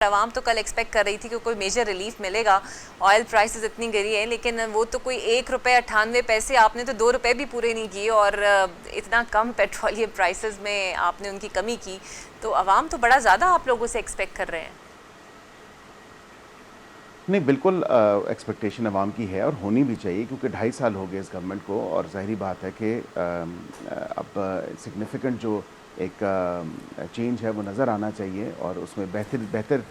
आवाम तो कल एक्सपेक्ट कर रही थी कि कोई मेजर रिलीफ मिलेगा। ऑयल प्राइसेस इतनी गिरी है, लेकिन वो तो कोई 1 रुपये 98 पैसे, आपने तो 2 रुपये भी पूरे नहीं किए और इतना कम पेट्रोलियम प्राइसेस में आपने उनकी कमी की। तो आवाम तो बड़ा ज़्यादा आप लोगों से एक्सपेक्ट कर रहे हैं। नहीं, बिल्कुल एक्सपेक्टेशन अवाम की है और होनी भी चाहिए, क्योंकि 2.5 साल हो गए इस गवर्नमेंट को और ज़ाहिरी बात है कि अब सिग्निफिकेंट जो एक चेंज है वो नज़र आना चाहिए और उसमें बेहतर बेहतर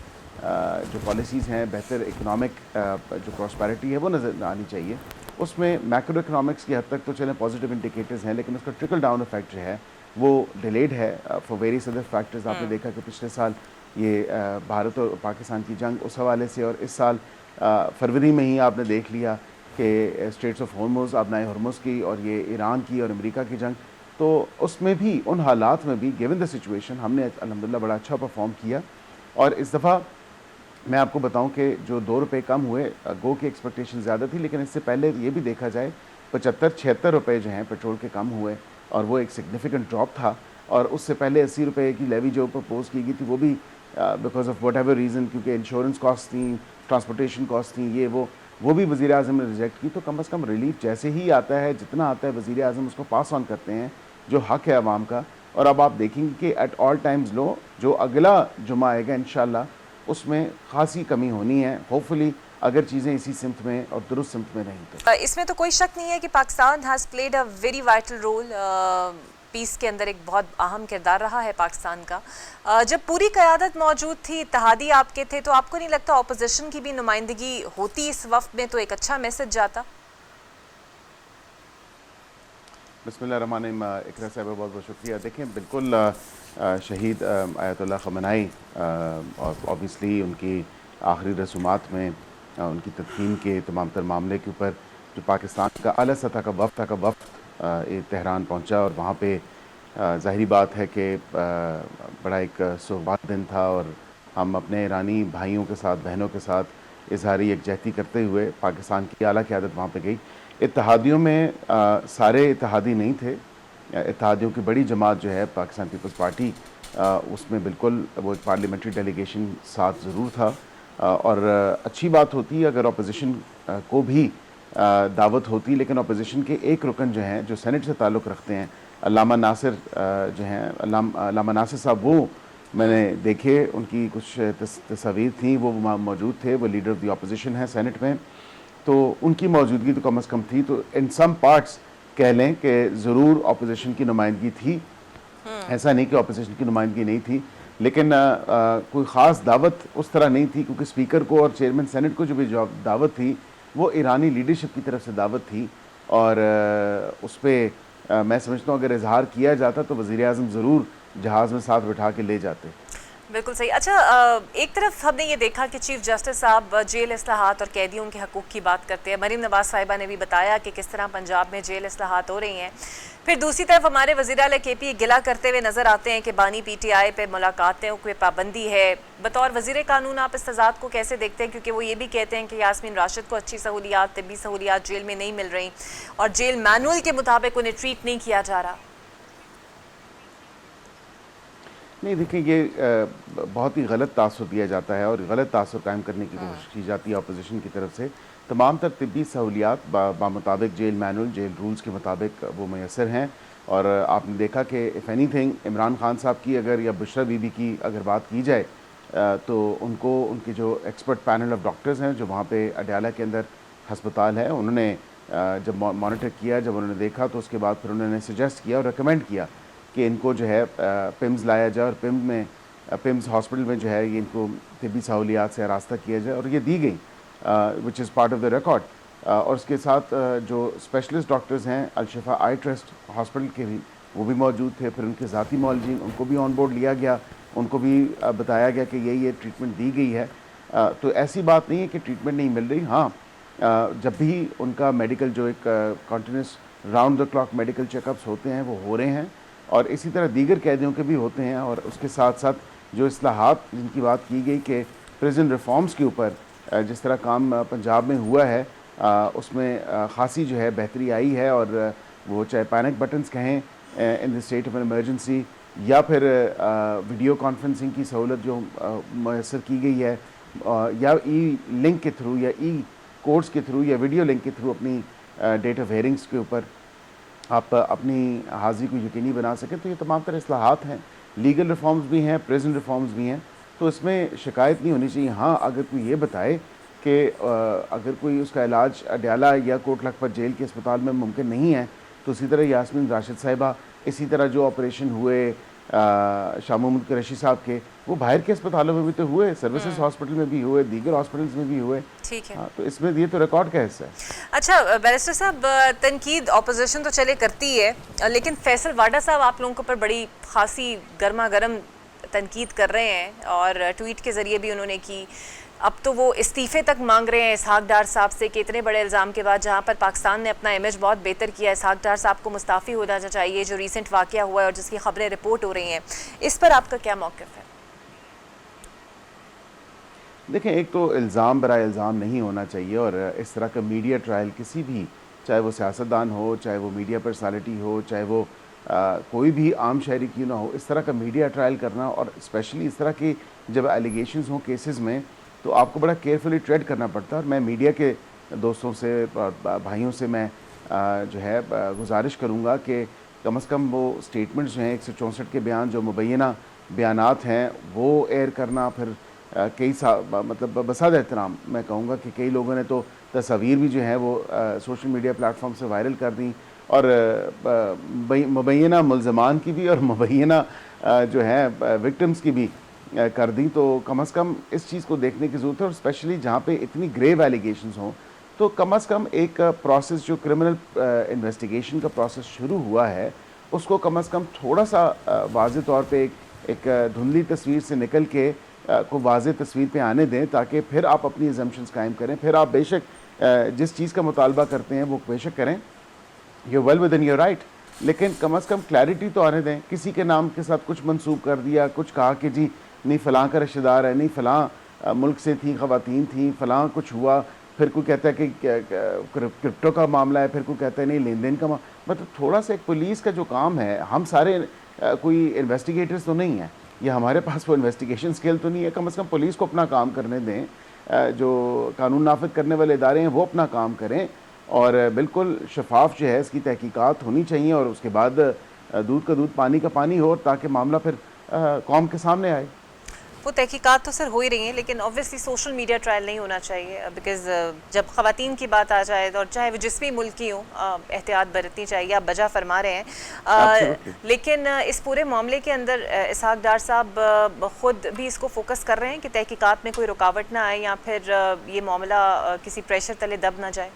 जो पॉलिसीज़ हैं, बेहतर इकोनॉमिक जो प्रॉस्पेरिटी है वो नज़र आनी चाहिए। उसमें मैक्रो इकोनॉमिक्स की हद तक तो चलें पॉजिटिव इंडिकेटर्स हैं, लेकिन उसका ट्रिकल डाउन इफेक्ट जो है वो डिलेड है फॉर वेरियस अदर फैक्टर्स। आपने देखा कि पिछले साल ये भारत और पाकिस्तान की जंग उस हवाले से, और इस साल फरवरी में ही आपने देख लिया कि स्ट्रेट्स ऑफ हॉर्मुज़, आबनाए हॉर्मुज़ की, और ये ईरान की और अमेरिका की जंग। तो उसमें भी, उन हालात में भी, गिवन द सिचुएशन, हमने अल्हम्दुलिल्लाह बड़ा अच्छा परफॉर्म किया। और इस दफ़ा मैं आपको बताऊं कि जो 2 रुपये कम हुए, गो की एक्सपेक्टेशन ज़्यादा थी, लेकिन इससे पहले ये भी देखा जाए 75-76 रुपये जो हैं पेट्रोल के कम हुए, और वो एक सिग्निफिकेंट ड्रॉप था। और उससे पहले 80 रुपये की लेवी जो प्रपोज की गई थी, वो भी because of what ever reason, क्योंकि इंश्योरेंस कॉस्ट थी, ट्रांसपोर्टेशन कॉस्ट थी, ये वो भी वज़ीर आज़म ने रिजेक्ट की। तो कम अज़ कम रिलीफ जैसे ही आता है, जितना आता है, वज़ीर आज़म उसको पास ऑन करते हैं, जो हक़ है आवाम का। और अब आप देखेंगे कि एट ऑल टाइम्स लो, जो अगला जुमा आएगा इंशाल्लाह उसमें खासी कमी होनी है, होपफुली, अगर चीज़ें इसी सिमत में और दुरुस्त सिमत में नहीं तो। इसमें तो कोई शक नहीं है कि Pakistan has played a very vital role. Peace के अंदर एक बहुत अहम किरदार रहा है पाकिस्तान का। जब पूरी क़यादत मौजूद थी, इत्तेहादी आपके थे, तो आपको नहीं लगता अपोजिशन की भी नुमाइंदगी होती इस वक्त में तो एक अच्छा मैसेज जाता? बिस्मिल्लाहिर्रहमानिर्रहीम। इकरा साहब, बहुत बहुत शुक्रिया। देखें, बिल्कुल शहीद आयतुल्लाह ख़amenei और ऑब्वियसली उनकी आखिरी रसूमात में उनकी तदफीन के तमाम तर मामले के ऊपर जो पाकिस्तान का आला सतह का वफ़द तेहरान पहुंचा, और वहाँ पे ज़ाहिरी बात है कि बड़ा एक सोगवार दिन था, और हम अपने ईरानी भाइयों के साथ, बहनों के साथ इजहारी यकजहती करते हुए पाकिस्तान की आला क़यादत वहाँ पे गई। इत्तेहादियों में सारे इत्तेहादी नहीं थे। इत्तेहादियों की बड़ी जमात जो है पाकिस्तान पीपल्स पार्टी, उसमें बिल्कुल वो एक पार्लियामेंट्री डेलीगेशन साथ ज़रूर था। और अच्छी बात होती अगर अपोजिशन को भी दावत होती, लेकिन अपोजिशन के एक रुकन जो हैं, जो सेनेट से ताल्लुक़ रखते हैं, अल्लामा नासिर जो हैं, अल्लामा नासिर साहब, वो मैंने देखे, उनकी कुछ तस्वीर थी, वो मौजूद थे, वो लीडर ऑफ द अपोजिशन हैं सेनेट में। तो उनकी मौजूदगी तो कम अज़ कम थी, तो इन सम पार्ट्स कह लें कि ज़रूर अपोजिशन की नुमाइंदगी थी। ऐसा नहीं कि अपोजिशन की नुमाइंदगी नहीं थी, लेकिन कोई ख़ास दावत उस तरह नहीं थी, क्योंकि स्पीकर को और चेयरमैन सेनेट को जो भी दावत थी वो ईरानी लीडरशिप की तरफ से दावत थी। और उस पर मैं समझता हूँ अगर इजहार किया जाता तो वज़ीर आज़म ज़रूर जहाज़ में साथ बिठा के ले जाते। बिल्कुल सही। अच्छा, एक तरफ हमने ये देखा कि चीफ जस्टिस साहब जेल इस्लाहात और कैदियों के हकूक़ की बात करते हैं। मरीम नवाज साहिबा ने भी बताया कि किस तरह पंजाब में जेल इस्लाहात हो रही हैं। फिर दूसरी तरफ हमारे वज़ीर आला KP गिला करते हुए नज़र आते हैं कि बानी PTI पे मुलाकातों पे पाबंदी है। बतौर वज़ीर कानून आप इस तज़ाद को कैसे देखते हैं, क्योंकि वो ये भी कहते हैं कि यास्मीन राशिद को अच्छी सहूलियात, तिब्बी सहूलियात जेल में नहीं मिल रही और जेल मैनुअल के मुताबिक उन्हें ट्रीट नहीं किया जा रहा। नहीं, देखिए, ये बहुत ही गलत तासुर दिया जाता है और गलत तासुर कायम करने की कोशिश की जाती है अपोजिशन की तरफ से। तमाम तर तिब्बी सहूलियात बामुताबिक जेल मैनुअल, जेल रूल्स के मुताबिक वो मैसर हैं। और आपने देखा कि इफ़ एनीथिंग, इमरान खान साहब की अगर, या बुशरा बीबी की अगर बात की जाए, तो उनको, उनके जो एक्सपर्ट पैनल ऑफ डॉक्टर्स हैं जो वहाँ पे अडयाला के अंदर हस्पताल है, उन्होंने जब मॉनिटर किया, जब उन्होंने देखा, तो उसके बाद फिर उन्होंने सजेस्ट किया और रिकमेंड किया कि इनको जो है पिम्स लाया जाए, और पिम्स हॉस्पिटल में जो है ये इनको तिब्बी सहूलियात से आरास्ता किया जाए, और ये दी गई, which is part of the record. और उसके साथ जो स्पेशलिस्ट डॉक्टर्स हैं अल-शिफा आई ट्रस्ट हॉस्पिटल के भी, वो भी मौजूद थे। फिर उनके ज़ाती मौलजीन, उनको भी ऑन बोर्ड लिया गया, उनको भी बताया गया कि ये ट्रीटमेंट दी गई है। तो ऐसी बात नहीं है कि ट्रीटमेंट नहीं मिल रही। हाँ, जब भी उनका मेडिकल जो एक continuous round the clock medical checkups होते हैं वो हो रहे हैं, और इसी तरह दीगर कैदियों के भी होते हैं। और उसके साथ साथ जो इस्लाहात जिनकी बात की गई कि प्रिजन रिफॉर्म्स के ऊपर जिस तरह काम पंजाब में हुआ है, उसमें खासी जो है बेहतरी आई है। और वो चाहे पैनिक बटन्स कहें in the state of an emergency, या फिर वीडियो कॉन्फ्रेंसिंग की सहूलत जो मैसर की गई है, या ई लिंक के थ्रू या ई कोड्स के थ्रू या वीडियो लिंक के थ्रू अपनी डेट ऑफ हेयरिंग्स के ऊपर आप अपनी हाज़िरी को यकीनी बना सकें। तो ये तमाम तरह इस्लाहात हैं, लीगल रिफॉर्म्स भी हैं, प्रिजन रिफॉर्म्स भी हैं, तो इसमें शिकायत नहीं होनी चाहिए। हाँ, अगर कोई ये बताए कि अगर कोई उसका इलाज अडयाला या कोट लखपत जेल के अस्पताल में मुमकिन नहीं है, तो इसी तरह यास्मीन राशिद साहिबा, इसी तरह जो ऑपरेशन हुए शाह महमूद कुरैशी साहब के, वो बाहर के अस्पतालों में भी तो हुए, सर्विसेज हॉस्पिटल में भी हुए, दीगर हॉस्पिटल्स में भी हुए। ठीक है। हाँ, तो इसमें ये तो रिकॉर्ड का हिस्सा है। अच्छा बैरिस्टर साहब, तनकीद ऑपोजिशन तो चले करती है, लेकिन फैसल वाडा साहब आप लोगों के ऊपर बड़ी खासी गर्मा गर्म तनकीद कर रहे हैं और ट्वीट के ज़रिए भी उन्होंने की। अब तो वो इस्तीफ़े तक मांग रहे हैं इसहाक डार साहब से कि इतने बड़े इल्ज़ाम के बाद, जहाँ पर पाकिस्तान ने अपना इमेज बहुत बेहतर किया, इसहाक डार साहब को मुस्ताफ़ी होना चाहिए, जो रीसेंट वाक़या हुआ है और जिसकी खबरें रिपोर्ट हो रही हैं, इस पर आपका क्या मौक़िफ़ है? देखें, एक तो इल्ज़ाम बराए इल्ज़ाम नहीं होना चाहिए, और इस तरह का मीडिया ट्रायल किसी भी, चाहे वो सियासतदान हो, चाहे वो मीडिया पर्सनालिटी हो, चाहे वो कोई भी आम शहरी क्यों ना हो, इस तरह का मीडिया ट्रायल करना, और स्पेशली इस तरह की जब एलिगेशंस हों केसेस में, तो आपको बड़ा केयरफुली ट्रेड करना पड़ता है। और मैं मीडिया के दोस्तों से और भाइयों से मैं जो है गुजारिश करूँगा कि कम से कम वो स्टेटमेंट्स जो हैं 164 के बयान, जो मुबैना बयानात हैं, वो एयर करना। फिर कई मतलब बसाद एहतराम मैं कहूँगा कि कई लोगों ने तो तस्वीर भी जो है वो सोशल मीडिया प्लेटफॉर्म से वायरल कर दी, और मुबैना मुल्ज़मान की भी और मुबैना जो है विक्टिम्स की भी कर दी। तो कम से कम इस चीज़ को देखने की ज़रूरत है, और स्पेशली जहाँ पे इतनी ग्रेव एलिगेशंस हों, तो कम से कम एक प्रोसेस, जो क्रिमिनल इन्वेस्टिगेशन का प्रोसेस शुरू हुआ है, उसको कम से कम थोड़ा सा वाज़ेह तौर पे एक धुंधली तस्वीर से निकल के को वाज़ेह तस्वीर पे आने दें, ताकि फिर आप अपनी अजम्पशंस कायम करें। फिर आप बेशक जिस चीज़ का मुतालबा करते हैं वो बेशक करें, you well with in your right, लेकिन कम से कम क्लैरिटी तो आने दें। किसी के नाम के साथ कुछ मंसूब कर दिया, कुछ कहा कि जी नहीं फ़लाँ का रिश्तेदार है, नहीं फ़लाँ मुल्क से थी, ख़वातीन थी, फ़लाँ कुछ हुआ, फिर कोई कहता है कि क्रिप्टो का मामला है, फिर कोई कहता है नहीं लेन देन का मतलब थोड़ा सा एक पुलिस का जो काम है, हम सारे कोई इन्वेस्टिगेटर्स तो नहीं हैं, या हमारे पास वो इन्वेस्टिगेशन स्किल तो नहीं है। कम से कम पुलिस को अपना काम करने दें, जो कानून नाफिज करने वाले इदारे हैं वो अपना काम करें, और बिल्कुल शफाफ जो है इसकी तहकीकात होनी चाहिए, और उसके बाद दूध का दूध पानी का पानी हो, ताकि मामला फिर कौम के सामने आए। वो तहकीकात तो सर हो ही रही हैं, लेकिन ऑब्वियसली सोशल मीडिया ट्रायल नहीं होना चाहिए, बिकॉज जब ख़वातीन की बात आ जाए, और चाहे वो जिस भी मुल्क की हो, एहतियात बरतनी चाहिए, आप बजा फरमा रहे हैं। लेकिन इस पूरे मामले के अंदर इसहाक डार साहब ख़ुद भी इसको फोकस कर रहे हैं कि तहकीकात में कोई रुकावट ना आए, या फिर ये मामला किसी प्रेशर तले दब ना जाए।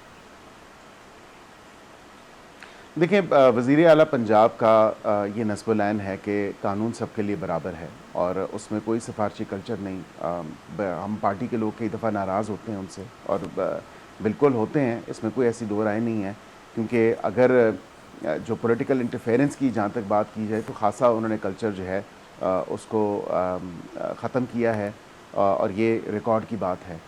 देखिए, वज़ीर आला पंजाब का ये नस्ब-ए-ऐन है कि कानून सबके लिए बराबर है, और उसमें कोई सिफारशी कल्चर नहीं। हम पार्टी के लोग कई दफ़ा नाराज़ होते हैं उनसे, और बिल्कुल होते हैं, इसमें कोई ऐसी दो राय नहीं है, क्योंकि अगर जो पॉलिटिकल इंटरफेरेंस की जहाँ तक बात की जाए, तो ख़ासा उन्होंने कल्चर जो है उसको ख़त्म किया है, और ये रिकॉर्ड की बात है।